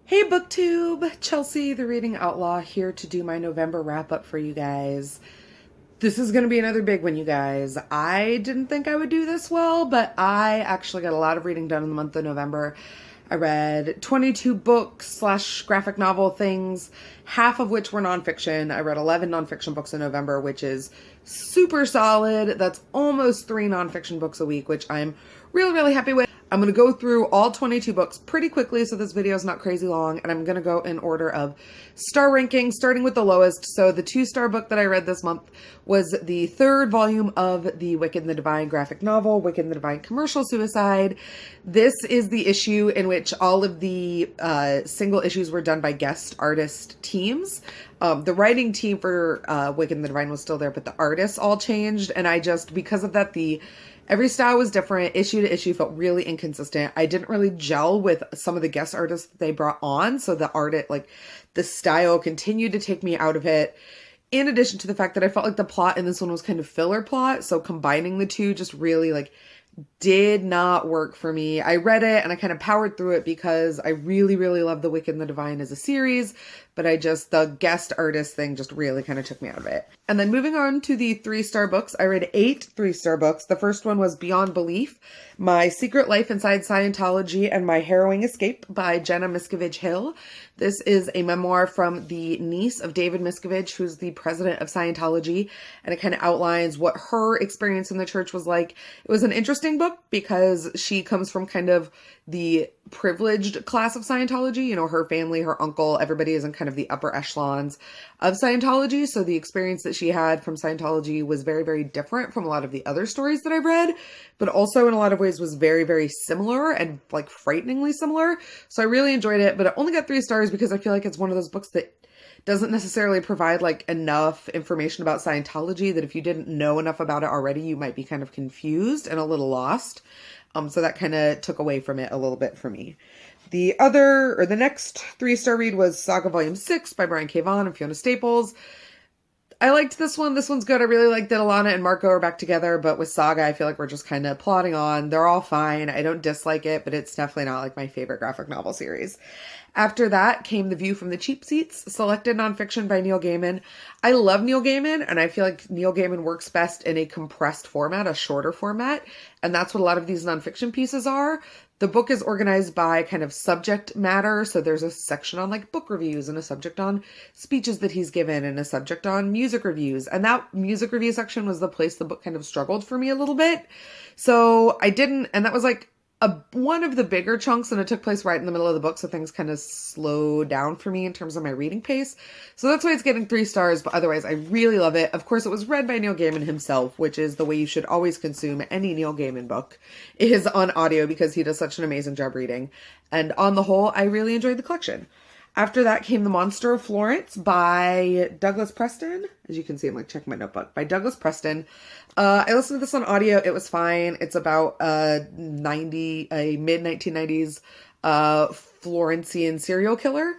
Hey BookTube! Chelsea, the Reading Outlaw, here to do my November wrap-up for you guys. This is going to be another big one, you guys. I didn't think I would do this well, but I actually got a lot of reading done in the month of November. I read 22 books slash graphic novel things, half of which were nonfiction. I read 11 nonfiction books in November, which is super solid. That's almost 3 nonfiction books a week, which I'm really, really happy with. I'm going to go through all 22 books pretty quickly so this video is not crazy long, and I'm going to go in order of star ranking, starting with the lowest. So the 2-star book that I read this month was the 3rd volume of the Wicked and the Divine graphic novel, Wicked and the Divine Commercial Suicide. This is the issue in which all of the single issues were done by guest artist teams. The writing team for Wicked and the Divine was still there, but the artists all changed, and because of that, every style was different. Issue to issue felt really inconsistent. I didn't really gel with some of the guest artists that they brought on. So the style continued to take me out of it. In addition to the fact that I felt like the plot in this one was kind of filler plot. So combining the two just really did not work for me. I read it and I kind of powered through it because I really, really love The Wicked and the Divine as a series, but the guest artist thing just really kind of took me out of it. And then moving on to the 3-star books, I read 8 3-star books. The first one was Beyond Belief, My Secret Life Inside Scientology and My Harrowing Escape by Jenna Miscavige Hill. This is a memoir from the niece of David Miscavige, who's the president of Scientology, and it kind of outlines what her experience in the church was like. It was an interesting book because she comes from kind of the privileged class of Scientology. You know, her family, her uncle, everybody is in kind of the upper echelons of Scientology. So the experience that she had from Scientology was very, very different from a lot of the other stories that I've read, but also in a lot of ways was very, very similar and frighteningly similar. So I really enjoyed it, but I only got 3 stars because I feel like it's one of those books that doesn't necessarily provide enough information about Scientology that if you didn't know enough about it already, you might be kind of confused and a little lost. So that kind of took away from it a little bit for me. The next 3-star read was Saga Volume 6 by Brian K. Vaughan and Fiona Staples. I liked this one. This one's good. I really like that Alana and Marco are back together, but with Saga, I feel like we're just kind of plodding on. They're all fine. I don't dislike it, but it's definitely not my favorite graphic novel series. After that came The View from the Cheap Seats, selected nonfiction by Neil Gaiman. I love Neil Gaiman, and I feel like Neil Gaiman works best in a compressed format, a shorter format, and that's what a lot of these nonfiction pieces are. The book is organized by kind of subject matter, so there's a section on book reviews and a subject on speeches that he's given and a subject on music reviews, and that music review section was the place the book kind of struggled for me a little bit. So and that was one of the bigger chunks, and it took place right in the middle of the book, so things kind of slowed down for me in terms of my reading pace. So that's why it's getting 3 stars, but otherwise I really love it. Of course, it was read by Neil Gaiman himself, which is the way you should always consume any Neil Gaiman book, is on audio, because he does such an amazing job reading. And on the whole, I really enjoyed the collection. After that came The Monster of Florence by Douglas Preston. As you can see, I'm checking my notebook. By Douglas Preston. I listened to this on audio. It was fine. It's about a mid-1990s Florentian serial killer.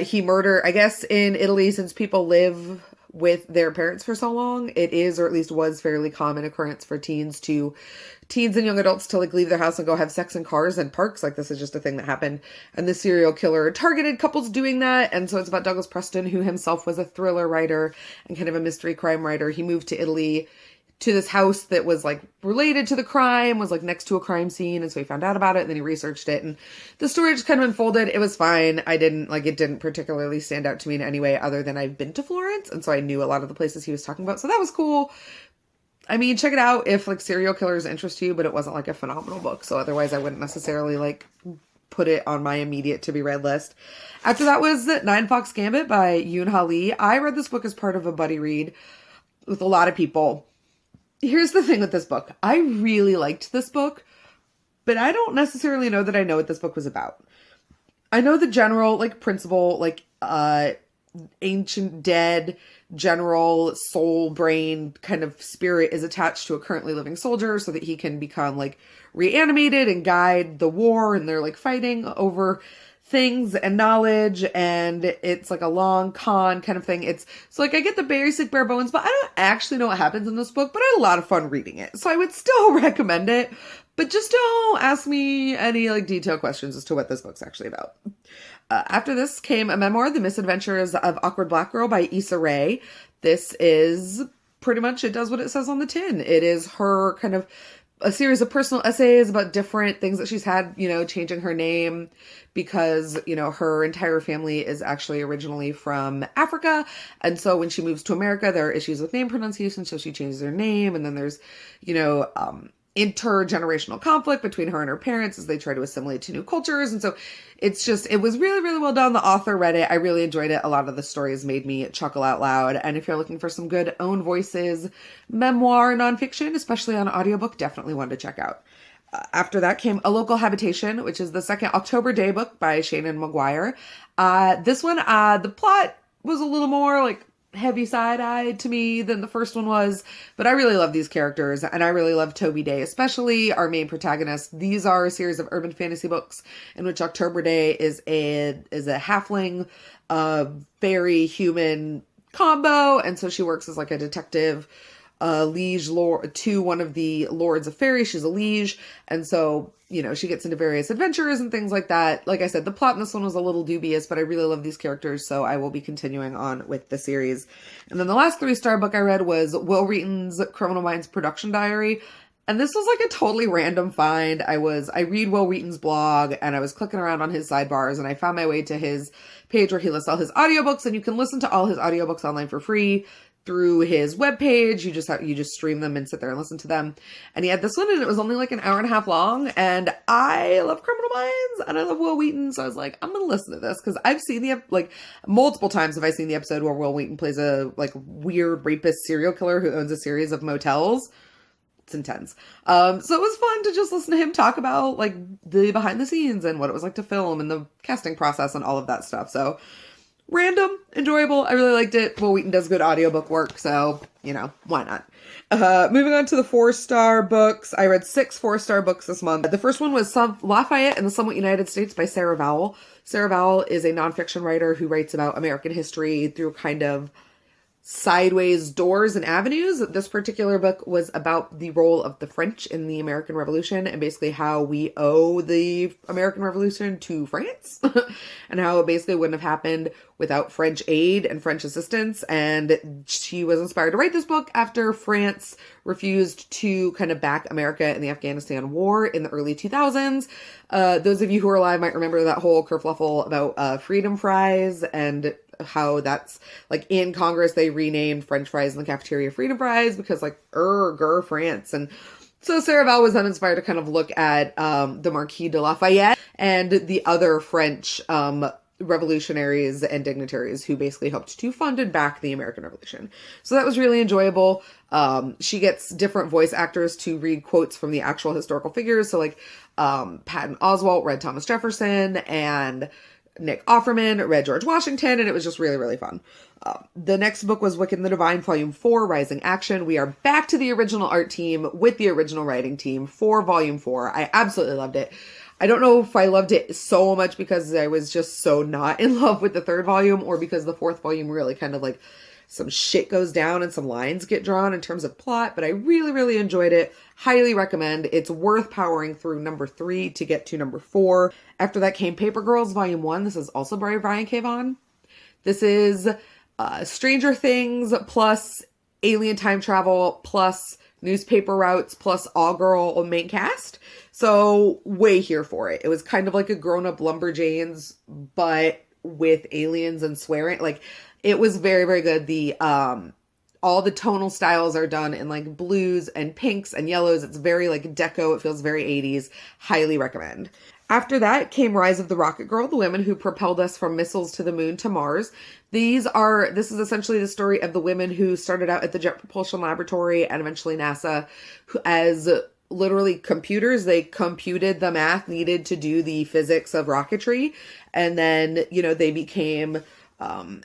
He murdered, I guess in Italy, since people live with their parents for so long, it is, or at least was, fairly common occurrence for teens and young adults to leave their house and go have sex in cars and parks. This is just a thing that happened. And the serial killer targeted couples doing that. And so it's about Douglas Preston, who himself was a thriller writer and kind of a mystery crime writer. He moved to Italy to this house that was related to the crime, was next to a crime scene. And so he found out about it and then he researched it, and the story just kind of unfolded. It was fine. It didn't particularly stand out to me in any way other than I've been to Florence. And so I knew a lot of the places he was talking about. So that was cool. I mean, check it out if serial killers interest you, but it wasn't a phenomenal book. So otherwise I wouldn't necessarily put it on my immediate to be read list. After that was 9 Fox Gambit by Yoon Ha Lee. I read this book as part of a buddy read with a lot of people. Here's the thing with this book. I really liked this book, but I don't necessarily know that I know what this book was about. I know the general principle, ancient dead general soul brain kind of spirit is attached to a currently living soldier so that he can become reanimated and guide the war, and they're fighting over things and knowledge, and it's a long con kind of thing. I get the basic bare bones, but I don't actually know what happens in this book, but I had a lot of fun reading it. So I would still recommend it, But just don't ask me any like detailed questions as to what this book's actually about. After this came a memoir, The Misadventures of Awkward Black Girl by Issa Rae. This is pretty much, it does what it says on the tin. It is her kind of a series of personal essays about different things that she's had, you know, changing her name because, you know, her entire family is actually originally from Africa. And so when she moves to America, there are issues with name pronunciation. So she changes her name. And then there's, you know, intergenerational conflict between her and her parents as they try to assimilate to new cultures. And so it's just, it was really, really well done. The author read it. I really enjoyed it. A lot of the stories made me chuckle out loud. And if you're looking for some good own voices, memoir, nonfiction, especially on audiobook, definitely one to check out. After that came A Local Habitation, which is the second October Day book by Shannon Maguire. This one, the plot was a little more like heavy side-eyed to me than the first one was, but I really love these characters, and I really love Toby Day, especially our main protagonist. These are a series of urban fantasy books in which October Day is a halfling, very human combo, and so she works as like a detective, liege lord to one of the lords of fairy. She's a liege, and so, you know, she gets into various adventures and things like that. Like I said, the plot in this one was a little dubious, but I really love these characters, so I will be continuing on with the series. And then the last 3-star book I read was Wil Wheaton's Criminal Minds Production Diary. And this was like a totally random find. I read Wil Wheaton's blog, and I was clicking around on his sidebars, and I found my way to his page where he lists all his audiobooks, and you can listen to all his audiobooks online for free through his webpage. You just stream them and sit there and listen to them. And he had this one, and it was only like an hour and a half long. And I love Criminal Minds, and I love Wil Wheaton, so I was like, I'm gonna listen to this because I've seen multiple times have I seen the episode where Wil Wheaton plays a like weird rapist serial killer who owns a series of motels. It's intense. So it was fun to just listen to him talk about like the behind the scenes and what it was like to film and the casting process and all of that stuff. So random, enjoyable. I really liked it. Wil Wheaton does good audiobook work, so, you know, why not? Moving on to the 4-star books. I read 6 4-star books this month. The first one was Lafayette and the Somewhat United States by Sarah Vowell. Sarah Vowell is a nonfiction writer who writes about American history through kind of sideways doors and avenues. This particular book was about the role of the French in the American Revolution and basically how we owe the American Revolution to France and how it basically wouldn't have happened without French aid and French assistance. And she was inspired to write this book after France refused to kind of back America in the Afghanistan war in the early 2000s. Those of you who are alive might remember that whole kerfluffle about freedom fries and how that's like in Congress, they renamed French fries in the cafeteria freedom fries because like, France. And so Sarah Vowell was then inspired to kind of look at the Marquis de Lafayette and the other French revolutionaries and dignitaries who basically helped to fund and back the American Revolution. So that was really enjoyable. She gets different voice actors to read quotes from the actual historical figures. So like Patton Oswalt read Thomas Jefferson, and Nick Offerman read George Washington, and it was just really, really fun. The next book was Wicked and the Divine, Volume 4, Rising Action. We are back to the original art team with the original writing team for Volume 4. I absolutely loved it. I don't know if I loved it so much because I was just so not in love with the 3rd volume, or because the 4th volume really kind of like some shit goes down and some lines get drawn in terms of plot, but I really, really enjoyed it. Highly recommend. It's worth powering through number 3 to get to number 4. After that came Paper Girls Volume 1. This is also by Brian K. Vaughan. This is Stranger Things plus alien time travel plus newspaper routes plus all-girl main cast. So way here for it. It was kind of like a grown-up Lumberjanes, but with aliens and swearing. Like, it was very, very good. The all the tonal styles are done in like blues and pinks and yellows. It's very like deco. It feels very 80s. Highly recommend. After that came Rise of the Rocket Girl, the women who propelled us from missiles to the moon to Mars. This is essentially the story of the women who started out at the Jet Propulsion Laboratory and eventually NASA as literally computers. They computed the math needed to do the physics of rocketry. And then, you know, they became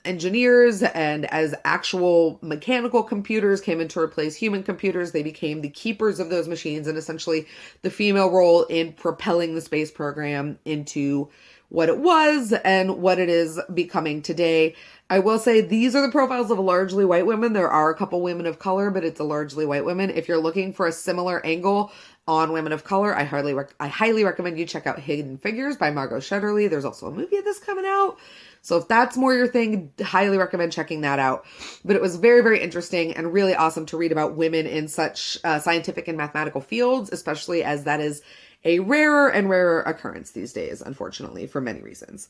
engineers, and as actual mechanical computers came in to replace human computers, they became the keepers of those machines and essentially the female role in propelling the space program into what it was and what it is becoming today. I will say these are the profiles of largely white women. There are a couple women of color, but it's a largely white women. If you're looking for a similar angle on women of color, I highly recommend you check out Hidden Figures by Margot Shetterly. There's also a movie of this coming out. So if that's more your thing, highly recommend checking that out. But it was very, very interesting and really awesome to read about women in such scientific and mathematical fields, especially as that is a rarer and rarer occurrence these days, unfortunately, for many reasons.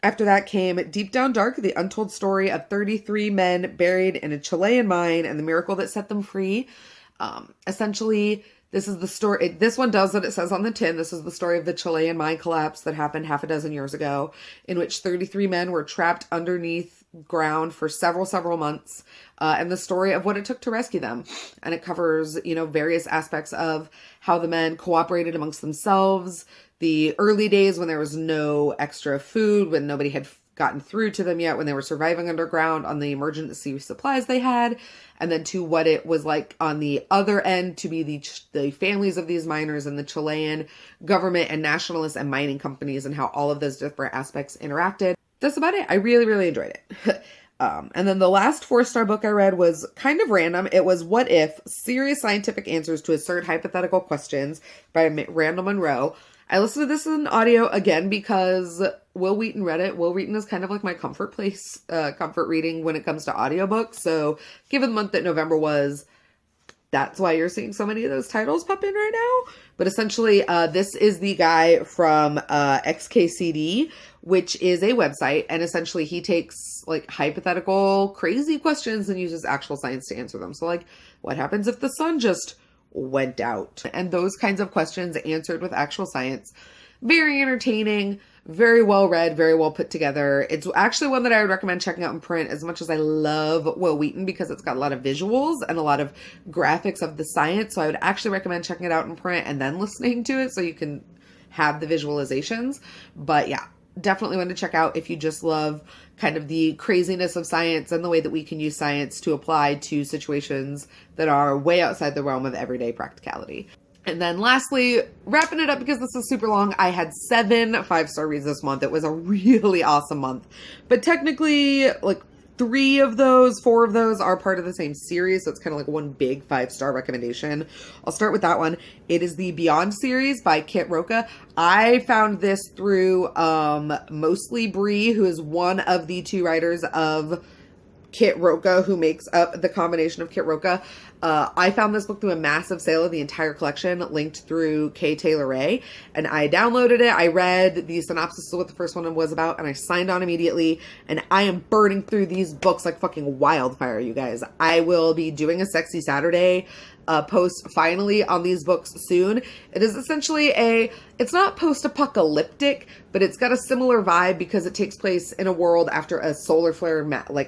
After that came Deep Down Dark, the untold story of 33 men buried in a Chilean mine and the miracle that set them free. Essentially, this is the story. This one does what it says on the tin. This is the story of the Chilean mine collapse that happened half a dozen years ago, in which 33 men were trapped underneath ground for several months, and the story of what it took to rescue them. And it covers, various aspects of how the men cooperated amongst themselves, the early days when there was no extra food, when nobody had gotten through to them yet, when they were surviving underground on the emergency supplies they had, and then to what it was like on the other end to be the families of these miners and the Chilean government and nationalists and mining companies and how all of those different aspects interacted. That's about it. I really, really enjoyed it. And then the last 4-star book I read was kind of random. It was What If? Serious Scientific Answers to Absurd Hypothetical Questions by Randall Monroe. I listened to this in audio again because Wil Wheaton read it. Wil Wheaton is kind of like my comfort reading when it comes to audiobooks. So given the month that November was, that's why you're seeing so many of those titles pop in right now. But essentially, this is the guy from XKCD, which is a website. And essentially, he takes like hypothetical, crazy questions and uses actual science to answer them. So like, what happens if the sun just went out? And those kinds of questions answered with actual science. Very entertaining, very well read, very well put together. It's actually one that I would recommend checking out in print, as much as I love Wil Wheaton, because it's got a lot of visuals and a lot of graphics of the science. So I would actually recommend checking it out in print and then listening to it so you can have the visualizations. But yeah, definitely one to check out if you just love kind of the craziness of science and the way that we can use science to apply to situations that are way outside the realm of everyday practicality. And then lastly, wrapping it up because this is super long, I had 7 5-star reads this month. It was a really awesome month. But technically, like 4 of those are part of the same series. So it's kind of like one big 5-star recommendation. I'll start with that one. It is the Beyond series by Kit Roca. I found this through mostly Bree, who is one of the 2 writers of Kit Roca, who makes up the combination of Kit Roca. I found this book through a massive sale of the entire collection linked through K. Taylor Ray, and I downloaded it. I read the synopsis of what the first one was about, and I signed on immediately, and I am burning through these books like fucking wildfire, you guys. I will be doing a Sexy Saturday post finally on these books soon. It is essentially it's not post-apocalyptic, but it's got a similar vibe because it takes place in a world after a solar flare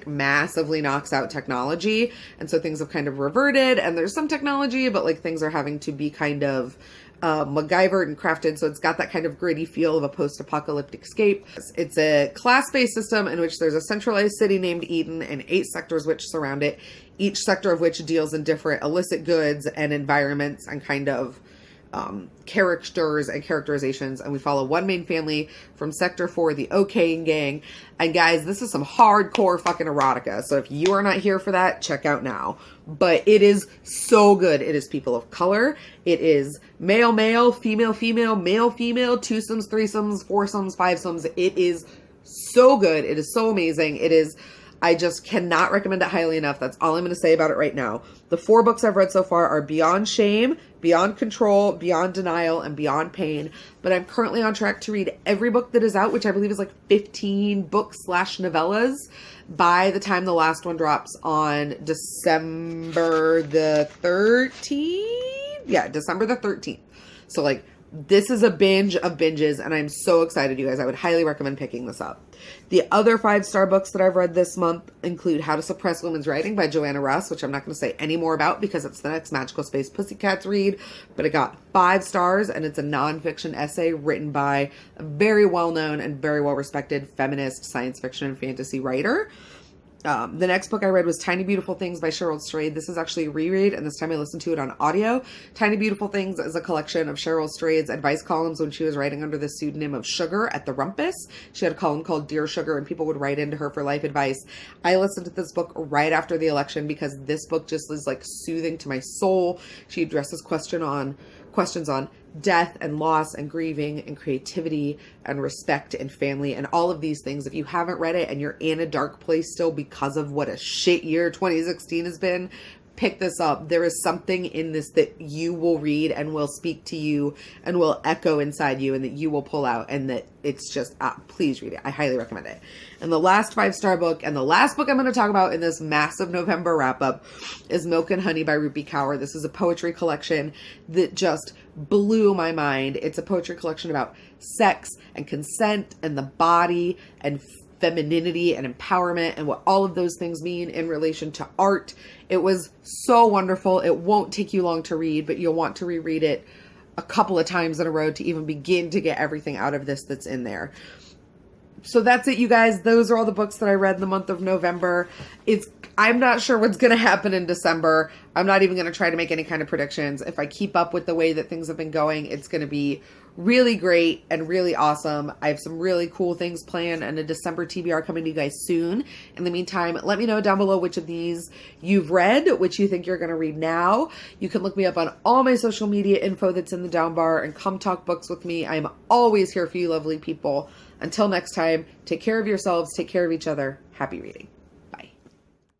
massively knocks out technology. And so things have kind of reverted, and there's some technology, but like things are having to be kind of MacGyvered and crafted. So it's got that kind of gritty feel of a post-apocalyptic escape. It's a class-based system in which there's a centralized city named Eden and 8 sectors which surround it, each sector of which deals in different illicit goods and environments and kind of characters and characterizations. And we follow one main family from Sector 4, the O'Kane Gang. And guys, this is some hardcore fucking erotica. So if you are not here for that, check out now. But it is so good. It is people of color. It is male, male, female, female, male, female, twosomes, threesomes, foursomes, fivesomes. It is so good. It is so amazing. I just cannot recommend it highly enough. That's all I'm going to say about it right now. The 4 books I've read so far are Beyond Shame, Beyond Control, Beyond Denial, and Beyond Pain. But I'm currently on track to read every book that is out, which I believe is like 15 books/novellas by the time the last one drops on December the 13th. Yeah, December the 13th. So like, this is a binge of binges, and I'm so excited, you guys. I would highly recommend picking this up. The other 5-star books that I've read this month include How to Suppress Women's Writing by Joanna Russ, which I'm not going to say any more about because it's the next Magical Space Pussycats read, but it got 5 stars, and it's a nonfiction essay written by a very well-known and very well-respected feminist science fiction and fantasy writer. The next book I read was Tiny Beautiful Things by Cheryl Strayed. This is actually a reread, and this time I listened to it on audio. Tiny Beautiful Things is a collection of Cheryl Strayed's advice columns when she was writing under the pseudonym of Sugar at the Rumpus. She had a column called Dear Sugar, and people would write into her for life advice. I listened to this book right after the election because this book just is like soothing to my soul. She addresses questions on death and loss and grieving and creativity and respect and family and all of these things. If you haven't read it and you're in a dark place still because of what a shit year 2016 has been, pick this up. There is something in this that you will read and will speak to you and will echo inside you and that you will pull out, and that it's just, please read it. I highly recommend it. And the last 5-star book, and the last book I'm going to talk about in this massive November wrap-up, is Milk and Honey by Rupi Kaur. This is a poetry collection that just blew my mind. It's a poetry collection about sex and consent and the body and femininity and empowerment and what all of those things mean in relation to art. It was so wonderful. It won't take you long to read, but you'll want to reread it a couple of times in a row to even begin to get everything out of this that's in there. So that's it, you guys. Those are all the books that I read in the month of November. I'm not sure what's going to happen in December. I'm not even going to try to make any kind of predictions. If I keep up with the way that things have been going, it's going to be really great and really awesome. I have some really cool things planned and a December TBR coming to you guys soon. In the meantime, let me know down below which of these you've read, which you think you're going to read now. You can look me up on all my social media info that's in the down bar and come talk books with me. I am always here for you lovely people. Until next time, take care of yourselves, take care of each other. Happy reading.